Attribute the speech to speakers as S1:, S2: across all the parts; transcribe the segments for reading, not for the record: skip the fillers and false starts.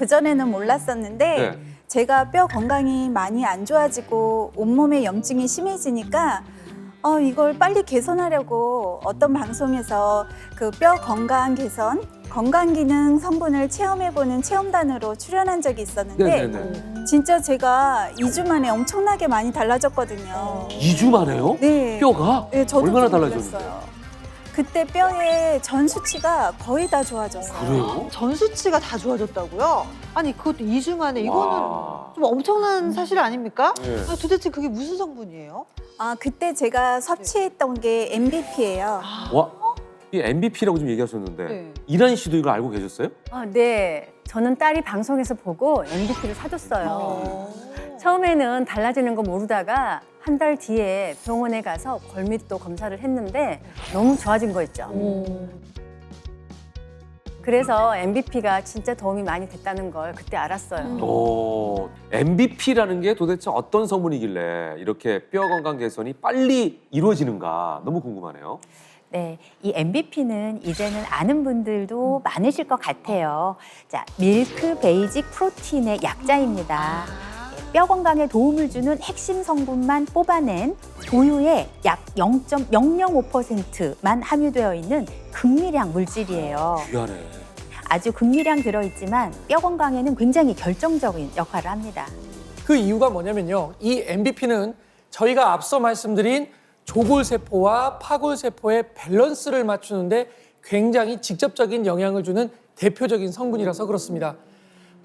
S1: 그전에는 몰랐었는데
S2: 네.
S1: 제가 뼈 건강이 많이 안 좋아지고 온몸에 염증이 심해지니까 이걸 빨리 개선하려고 어떤 방송에서 그 뼈 건강 개선, 건강기능 성분을 체험해보는 체험단으로 출연한 적이 있었는데
S2: 네네네.
S1: 진짜 제가 2주 만에 엄청나게 많이 달라졌거든요.
S2: 2주 만에요?
S1: 네.
S2: 뼈가?
S1: 네, 저도
S2: 얼마나
S1: 좀
S2: 달라졌는데?
S1: 놀랐어요. 그때 뼈의 전 수치가 거의 다 좋아졌어요.
S2: 그래요?
S3: 전 수치가 다 좋아졌다고요? 아니 그것도 2주 만에 이거는
S2: 와.
S3: 좀 엄청난 사실 아닙니까?
S2: 네.
S3: 아, 도대체 그게 무슨 성분이에요?
S1: 그때 제가 섭취했던 게 MBP예요.
S2: 와, 이 MVP라고 지금 얘기하셨는데
S3: 네.
S2: 이란 씨도 이거 알고 계셨어요?
S4: 네. 저는 딸이 방송에서 보고 MVP를 사줬어요. 처음에는 달라지는 거 모르다가 한 달 뒤에 병원에 가서 골밀도 검사를 했는데 너무 좋아진 거 있죠. 그래서 MVP가 진짜 도움이 많이 됐다는 걸 그때 알았어요.
S2: MVP라는 게 도대체 어떤 성분이길래 이렇게 뼈 건강 개선이 빨리 이루어지는가 너무 궁금하네요.
S5: 네, 이 MVP는 이제는 아는 분들도 많으실 것 같아요. 자, 밀크 베이직 프로틴의 약자입니다. 뼈 건강에 도움을 주는 핵심 성분만 뽑아낸 우유에 약 0.005%만 함유되어 있는 극미량 물질이에요.
S2: 귀하네.
S5: 아주 극미량 들어있지만 뼈 건강에는 굉장히 결정적인 역할을 합니다.
S6: 그 이유가 뭐냐면요. 이 MVP는 저희가 앞서 말씀드린 조골세포와 파골세포의 밸런스를 맞추는데 굉장히 직접적인 영향을 주는 대표적인 성분이라서 그렇습니다.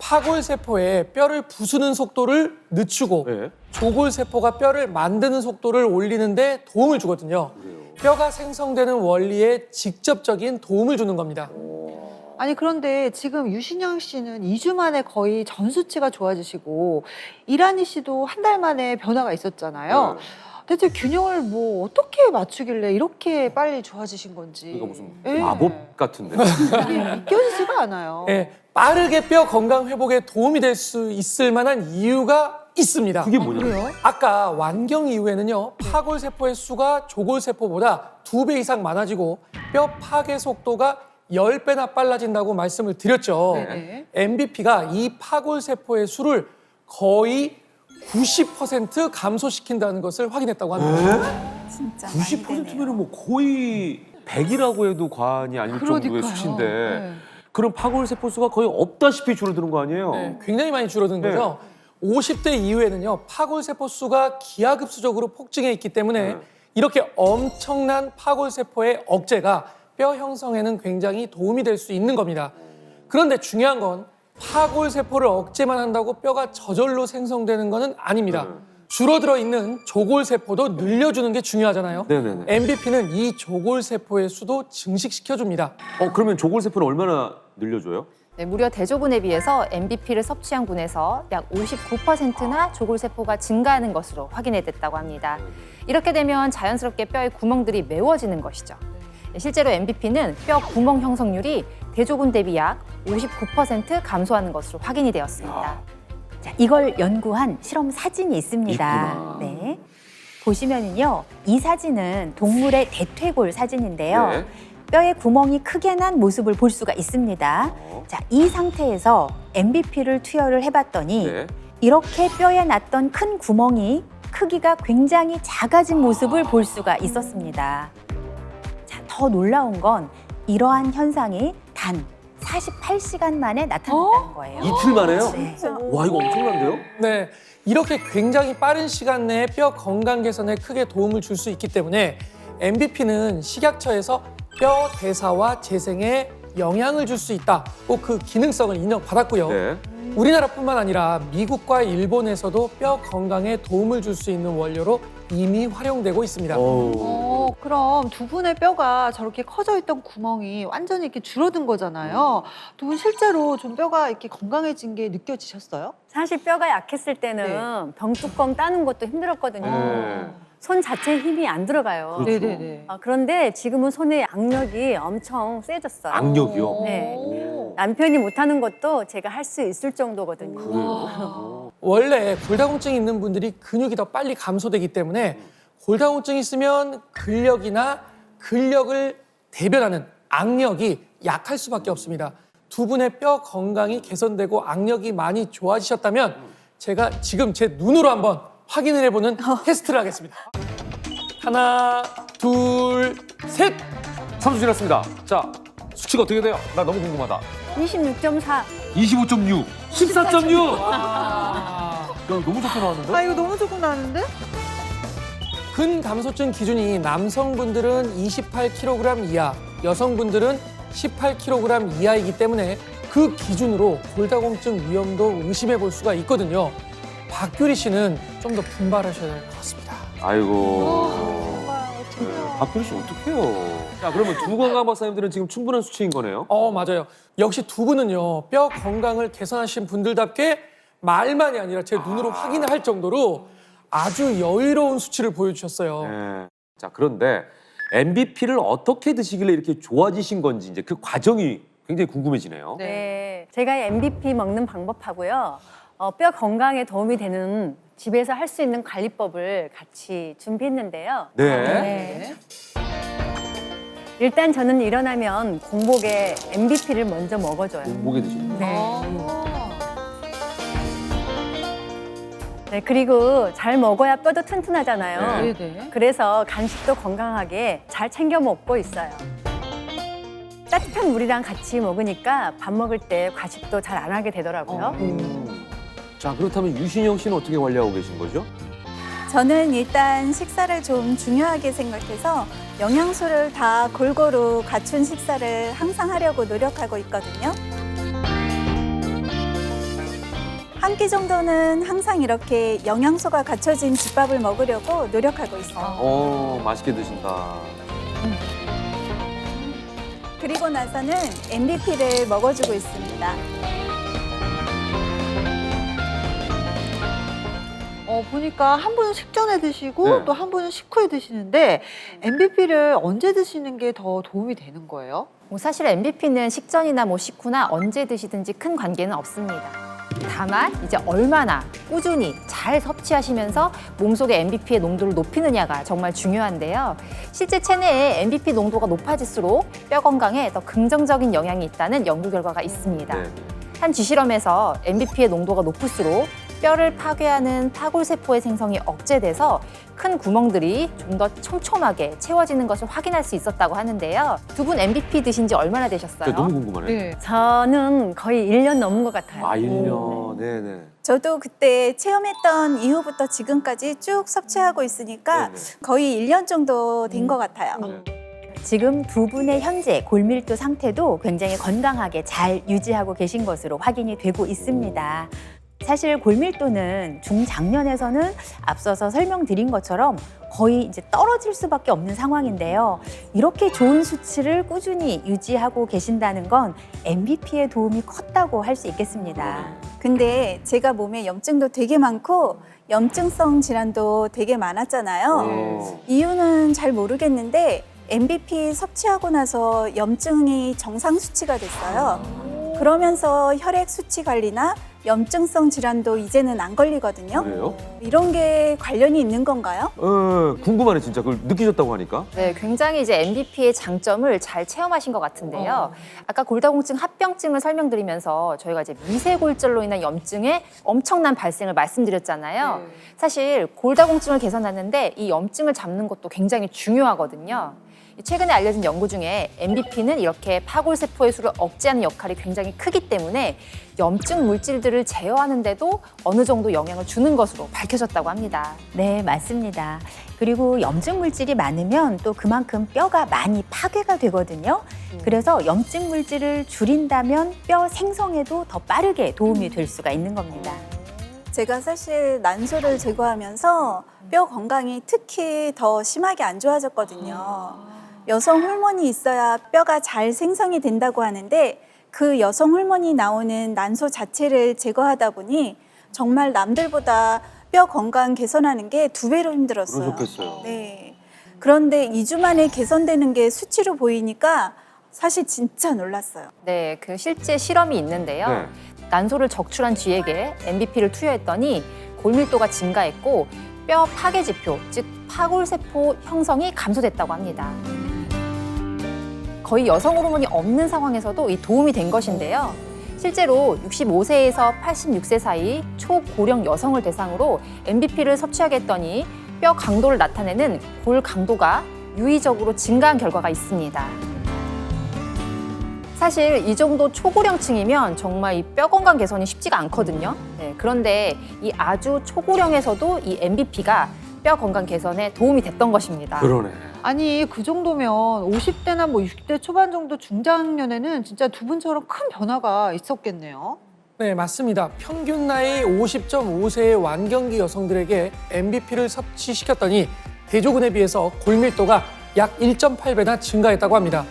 S6: 파골세포의 뼈를 부수는 속도를 늦추고
S2: 네.
S6: 조골세포가 뼈를 만드는 속도를 올리는데 도움을 주거든요. 뼈가 생성되는 원리에 직접적인 도움을 주는 겁니다.
S3: 아니 그런데 지금 유신영 씨는 2주 만에 거의 전 수치가 좋아지시고 이란희 씨도 한 달 만에 변화가 있었잖아요.
S2: 네.
S3: 대체 균형을 뭐 어떻게 맞추길래 이렇게 빨리 좋아지신 건지.
S2: 이거 무슨
S3: 예.
S2: 마법 같은데.
S3: 이게 믿겨지지가 않아요.
S6: 예, 빠르게 뼈 건강 회복에 도움이 될 수 있을 만한 이유가 있습니다.
S2: 그게 뭐냐?
S3: 그래요?
S6: 아까 완경 이후에는요, 파골세포의 수가 조골세포보다 2배 이상 많아지고 뼈 파괴 속도가 10배나 빨라진다고 말씀을 드렸죠.
S3: 네네.
S6: MVP가 이 파골세포의 수를 거의 90% 감소시킨다는 것을 확인했다고 합니다.
S1: 진짜 많이 되네요.
S2: 90%면은 뭐 거의 100이라고 해도 과언이 아닐 정도의
S3: 그러니까요.
S2: 수치인데
S3: 네.
S2: 그럼 파골세포 수가 거의 없다시피 줄어드는 거 아니에요?
S6: 네, 굉장히 많이 줄어든
S2: 네.
S6: 거죠. 50대 이후에는요, 파골세포 수가 기하급수적으로 폭증해 있기 때문에
S2: 네.
S6: 이렇게 엄청난 파골세포의 억제가 뼈 형성에는 굉장히 도움이 될 수 있는 겁니다. 그런데 중요한 건 파골세포를 억제만 한다고 뼈가 저절로 생성되는 것은 아닙니다. 줄어들어 있는 조골세포도 늘려주는 게 중요하잖아요.
S2: 네네네.
S6: MVP는 이 조골세포의 수도 증식시켜줍니다.
S2: 그러면 조골세포는 얼마나 늘려줘요?
S7: 네, 무려 대조군에 비해서 MVP를 섭취한 군에서 약 59%나 조골세포가 증가하는 것으로 확인됐다고 합니다. 이렇게 되면 자연스럽게 뼈의 구멍들이 메워지는 것이죠. 실제로 MVP는 뼈 구멍 형성률이 대조군 대비 약 59% 감소하는 것으로 확인이 되었습니다.
S5: 자, 이걸 연구한 실험 사진이 있습니다.
S2: 있구나.
S5: 네. 보시면은요, 이 사진은 동물의 대퇴골 사진인데요.
S2: 네.
S5: 뼈에 구멍이 크게 난 모습을 볼 수가 있습니다. 자, 이 상태에서 MVP를 투여를 해봤더니
S2: 네.
S5: 이렇게 뼈에 났던 큰 구멍이 크기가 굉장히 작아진 모습을 볼 수가 있었습니다. 자, 더 놀라운 건 이러한 현상이 단 48시간 만에 나타났다는 거예요.
S2: 이틀 만에요?
S5: 네.
S2: 와, 이거 엄청난데요?
S6: 네, 이렇게 굉장히 빠른 시간 내에 뼈 건강 개선에 크게 도움을 줄 수 있기 때문에 MVP는 식약처에서 뼈 대사와 재생에 영향을 줄 수 있다. 꼭 그 기능성을 인정받았고요.
S2: 네.
S6: 우리나라뿐만 아니라 미국과 일본에서도 뼈 건강에 도움을 줄 수 있는 원료로 이미 활용되고 있습니다.
S3: 그럼 두 분의 뼈가 저렇게 커져 있던 구멍이 완전히 이렇게 줄어든 거잖아요. 두 분 실제로 좀 뼈가 이렇게 건강해진 게 느껴지셨어요?
S4: 사실 뼈가 약했을 때는 병뚜껑 따는 것도 힘들었거든요.
S2: 네.
S4: 손 자체에 힘이 안 들어가요.
S2: 그렇죠.
S3: 네네네.
S4: 그런데 지금은 손의 악력이 엄청 세졌어요.
S2: 악력이요?
S4: 네.
S2: 오.
S4: 남편이 못하는 것도 제가 할 수 있을 정도거든요.
S2: 그래요?
S6: 원래 골다공증이 있는 분들이 근육이 더 빨리 감소되기 때문에 골다공증이 있으면 근력이나 근력을 대변하는 악력이 약할 수밖에 없습니다. 두 분의 뼈 건강이 개선되고 악력이 많이 좋아지셨다면 제가 지금 제 눈으로 한번 확인을 해보는 테스트를 하겠습니다. 하나, 둘, 셋!
S2: 3초 지났습니다. 자, 수치가 어떻게 돼요? 나 너무 궁금하다.
S4: 26.4.
S2: 25.6, 14.6.
S6: 아,
S2: 야, 너무 좋게 나왔는데?
S3: 아, 이거 너무 조금 나는데?
S6: 근감소증 기준이 남성분들은 28kg 이하, 여성분들은 18kg 이하이기 때문에 그 기준으로 골다공증 위험도 의심해 볼 수가 있거든요. 박규리 씨는 좀 더 분발하셔야 될 것 같습니다.
S2: 아이고. 박규리 씨 어떡해요? 자, 그러면 두 건강 박사님들은 지금 충분한 수치인 거네요?
S6: 맞아요. 역시 두 분은요, 뼈 건강을 개선하신 분들답게 말만이 아니라 제 눈으로 확인을 할 정도로 아주 여유로운 수치를 보여주셨어요.
S2: 네. 자, 그런데 MBP를 어떻게 드시길래 이렇게 좋아지신 건지 이제 그 과정이 굉장히 궁금해지네요.
S4: 네. 제가 MVP 먹는 방법하고요. 뼈 건강에 도움이 되는 집에서 할 수 있는 관리법을 같이 준비했는데요.
S2: 네.
S4: 일단 저는 일어나면 공복에 MVP를 먼저 먹어줘요.
S2: 목에 드시는 거.
S4: 네, 그리고 잘 먹어야 뼈도 튼튼하잖아요.
S2: 네.
S3: 네네.
S4: 그래서 간식도 건강하게 잘 챙겨 먹고 있어요. 따뜻한 물이랑 같이 먹으니까 밥 먹을 때 과식도 잘 안 하게 되더라고요.
S2: 자, 그렇다면 유신영 씨는 어떻게 관리하고 계신 거죠?
S1: 저는 일단 식사를 좀 중요하게 생각해서 영양소를 다 골고루 갖춘 식사를 항상 하려고 노력하고 있거든요. 한 끼 정도는 항상 이렇게 영양소가 갖춰진 집밥을 먹으려고 노력하고 있어요.
S2: 맛있게 드신다.
S1: 그리고 나서는 MVP를 먹어주고 있습니다.
S3: 보니까 한 분은 식전에 드시고
S2: 네.
S3: 또 한 분은 식후에 드시는데 MVP를 언제 드시는 게 더 도움이 되는 거예요?
S7: 사실 MVP는 식전이나 식후나 언제 드시든지 큰 관계는 없습니다. 다만 이제 얼마나 꾸준히 잘 섭취하시면서 몸속의 MVP의 농도를 높이느냐가 정말 중요한데요. 실제 체내에 MVP 농도가 높아질수록 뼈 건강에 더 긍정적인 영향이 있다는 연구 결과가 있습니다.
S2: 네.
S7: 한 쥐실험에서 MVP의 농도가 높을수록 뼈를 파괴하는 파골세포의 생성이 억제돼서 큰 구멍들이 좀 더 촘촘하게 채워지는 것을 확인할 수 있었다고 하는데요. 두 분 MVP 드신 지 얼마나 되셨어요?
S2: 너무 궁금하네.
S4: 저는 거의 1년 넘은 것 같아요.
S2: 1년. 네네.
S1: 저도 그때 체험했던 이후부터 지금까지 쭉 섭취하고 있으니까
S2: 네네.
S1: 거의 1년 정도 된 것 같아요.
S5: 지금 두 분의 현재 골밀도 상태도 굉장히 건강하게 잘 유지하고 계신 것으로 확인이 되고 있습니다. 사실 골밀도는 중장년에서는 앞서서 설명드린 것처럼 거의 이제 떨어질 수밖에 없는 상황인데요. 이렇게 좋은 수치를 꾸준히 유지하고 계신다는 건 MVP의 도움이 컸다고 할 수 있겠습니다.
S1: 근데 제가 몸에 염증도 되게 많고 염증성 질환도 되게 많았잖아요.
S2: 네.
S1: 이유는 잘 모르겠는데 MVP 섭취하고 나서 염증이 정상 수치가 됐어요. 그러면서 혈액 수치 관리나 염증성 질환도 이제는 안 걸리거든요.
S2: 그래요?
S1: 이런 게 관련이 있는 건가요?
S2: 궁금하네, 진짜. 그걸 느끼셨다고 하니까.
S7: 네, 굉장히 이제 MVP의 장점을 잘 체험하신 것 같은데요. 아까 골다공증 합병증을 설명드리면서 저희가 이제 미세골절로 인한 염증의 엄청난 발생을 말씀드렸잖아요. 사실 골다공증을 개선하는데 이 염증을 잡는 것도 굉장히 중요하거든요. 최근에 알려진 연구 중에 MVP는 이렇게 파골세포의 수를 억제하는 역할이 굉장히 크기 때문에 염증 물질들을 제어하는데도 어느 정도 영향을 주는 것으로 밝혀졌다고 합니다.
S5: 네, 맞습니다. 그리고 염증 물질이 많으면 또 그만큼 뼈가 많이 파괴가 되거든요. 그래서 염증 물질을 줄인다면 뼈 생성에도 더 빠르게 도움이 될 수가 있는 겁니다.
S1: 제가 사실 난소를 제거하면서 뼈 건강이 특히 더 심하게 안 좋아졌거든요. 여성 호르몬이 있어야 뼈가 잘 생성이 된다고 하는데 그 여성 호르몬이 나오는 난소 자체를 제거하다 보니 정말 남들보다 뼈 건강 개선하는 게 2배로 힘들었어요.
S2: 그러셨겠어요.
S1: 네. 그런데 2주 만에 개선되는 게 수치로 보이니까 사실 진짜 놀랐어요.
S7: 네, 그 실제 실험이 있는데요.
S2: 네.
S7: 난소를 적출한 쥐에게 MVP를 투여했더니 골밀도가 증가했고 뼈 파괴 지표, 즉 파골세포 형성이 감소됐다고 합니다. 거의 여성 호르몬이 없는 상황에서도 이 도움이 된 것인데요. 실제로 65세에서 86세 사이 초고령 여성을 대상으로 MBP를 섭취하게 했더니 뼈 강도를 나타내는 골 강도가 유의적으로 증가한 결과가 있습니다. 사실 이 정도 초고령층이면 정말 이 뼈 건강 개선이 쉽지가 않거든요. 네, 그런데 이 아주 초고령에서도 이 MBP가 뼈 건강 개선에 도움이 됐던 것입니다.
S2: 그러네.
S3: 아니 그 정도면 50대나 뭐 60대 초반 정도 중장년에는 진짜 두 분처럼 큰 변화가 있었겠네요.
S6: 네, 맞습니다. 평균 나이 50.5세의 완경기 여성들에게 MBP를 섭취시켰더니 대조군에 비해서 골밀도가 약 1.8배나 증가했다고 합니다.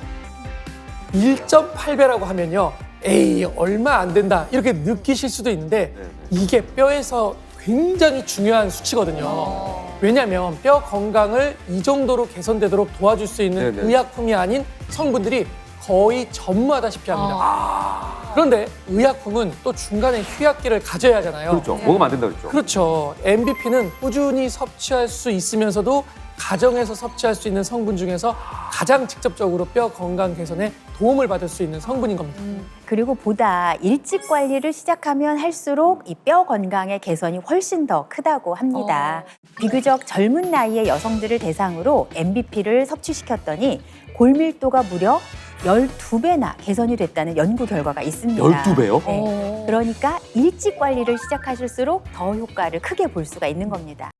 S6: 1.8배라고 하면요. 에이, 얼마 안 된다. 이렇게 느끼실 수도 있는데 이게 뼈에서 굉장히 중요한 수치거든요. 왜냐하면 뼈 건강을 이 정도로 개선되도록 도와줄 수 있는
S2: 네네.
S6: 의약품이 아닌 성분들이 거의 전무하다시피 합니다. 그런데 의약품은 또 중간에 휴약기를 가져야 하잖아요.
S2: 그렇죠. 먹으면 안 된다 그랬죠.
S6: 그렇죠. MBP는 꾸준히 섭취할 수 있으면서도 가정에서 섭취할 수 있는 성분 중에서 가장 직접적으로 뼈 건강 개선에 도움을 받을 수 있는 성분인 겁니다.
S5: 그리고 보다 일찍 관리를 시작하면 할수록 이 뼈 건강의 개선이 훨씬 더 크다고 합니다. 비교적 젊은 나이의 여성들을 대상으로 MBP를 섭취시켰더니 골밀도가 무려 12배나 개선이 됐다는 연구 결과가 있습니다.
S2: 12배요?
S5: 네. 그러니까 일찍 관리를 시작하실수록 더 효과를 크게 볼 수가 있는 겁니다.